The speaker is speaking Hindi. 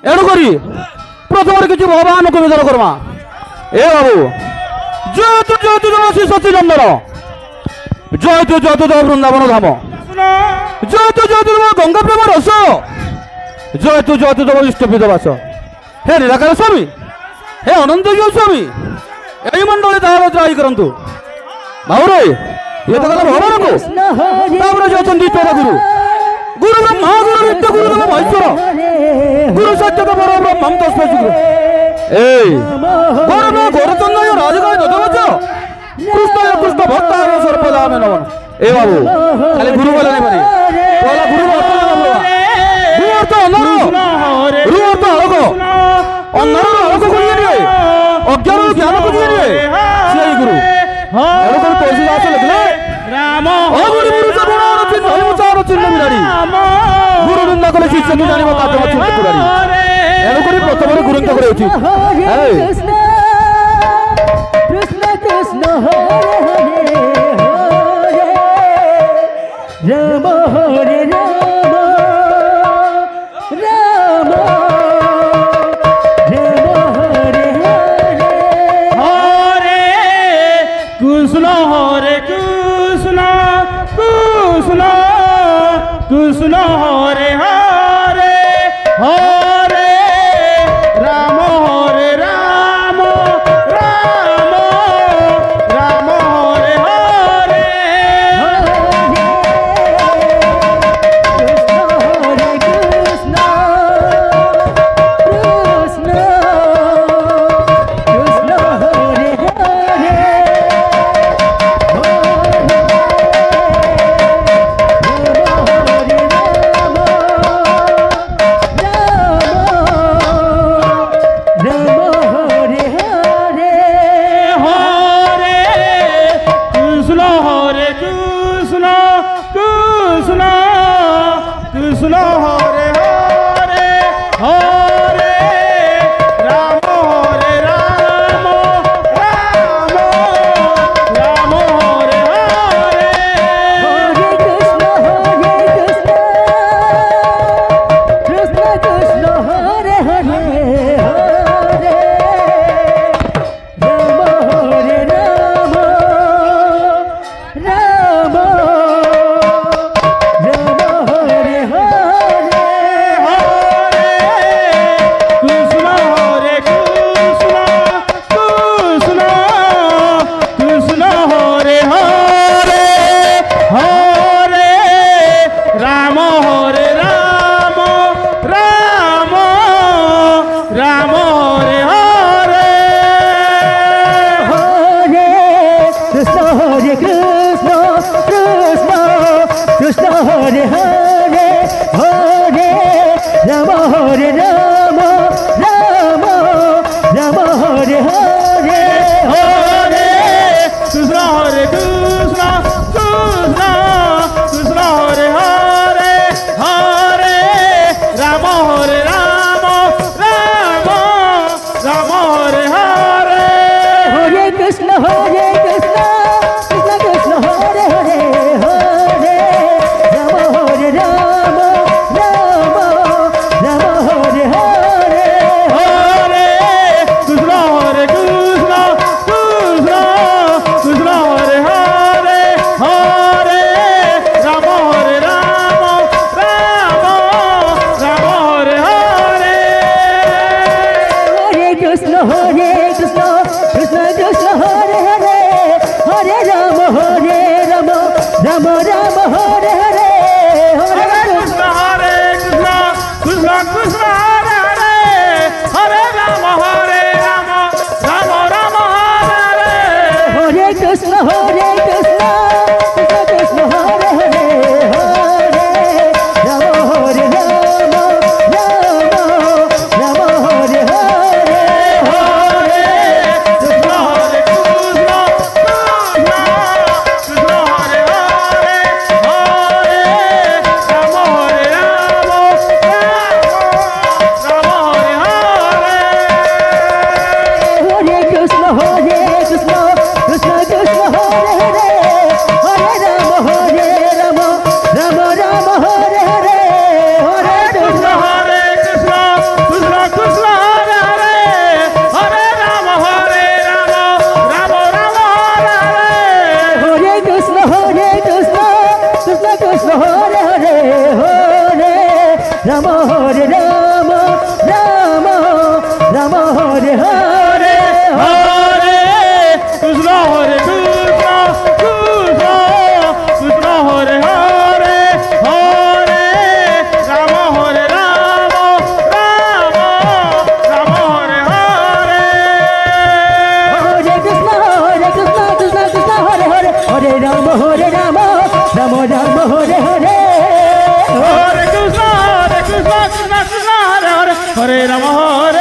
एणुकरी प्रथम किसी भगवान को निवेदन करमा ए बाबू जयतु जयतु श्री सच्चिदानंद जयतु जयतु वृंदावन धाम जयतु जयतु गंगा प्रेम रस जयतु जयतु इष्टपीठ वास हे निराकार स्वामी हे अनंत स्वामी यही मंडली तार त्राही करंतु बाबू ये तो गला भगवान को तापर जो अछंती चौदह गुरु गुरु ब्रह्मा गुरु विद्या गुरु महेश्वर गुरु सत्य परब्रह्म तस्मै गुरु ए गौरव गौरचंद्र राजगाय ददवच कृष्ण कृष्ण भक्त सर्वदा में नमन ए बाबू खाली गुरु बोला नहीं पारे बोला गुरु अर्थ अनर गुरु अर्थ अलग अनर अलग करिए रे अज्ञान ज्ञान करिए रे सेई गुरु एरो कर तुलसीदास लिखले राम ओ गुरु गुरु से गुण चिन्ह मुचार चिन्ह बिराड़ी गुरु निंदा करे शिष्य की जानिबा काट चिन्ह पुराड़ी एरो करी प्रथम गुरु निंदा करे उचित कृष्ण कृष्ण हरे हरे राम हरे राम राम हरे हरे हरे कृष्ण कृष्ण कृष्ण हरे हरे हरे राम हरे राम राम राम हरे हरे कृष्ण कृष्ण कृष्ण हरे हरे कृष्ण हरे हरे हरे राम हरे राम राम राम हरे हरे हरे कृष्ण कृष्ण हरे हरे हरे राम हरे राम राम हरे हरे कृष्ण हरे कृष्ण कृष्ण कृष्ण हरे हरे हरे राम हरे राम राम राम हरे हरे हरे कृष्ण कृष्ण कृष्ण हरे हरे हरे राम हरे राम राम राम हरे हरे हरे कृष्ण हरे कृष्ण कृष्ण कृष्ण हरे हरे हरे राम हरे राम राम राम हरे हरे हरे कृष्ण कृष्ण कृष्ण हरे हरे हरे राम हरे राम राम राम हरे हरे हरे कृष्ण हरे कृष्ण कृष्ण कृष्ण हरे हरे हरे राम हरे Ram Ram Ram Hare Hare Hare Krishna Krishna Krishna Hare Hare Hare Ram Ram Ram Hare Hare Hare Krishna Krishna Krishna Hare Hare Hare Ram Ram Ram Hare Hare Krishna Krishna Krishna Hare Hare Hare Ram Ram Ram Hare Hare Hare Krishna Krishna Krishna Hare Hare Hare Ram Hare Rama Hare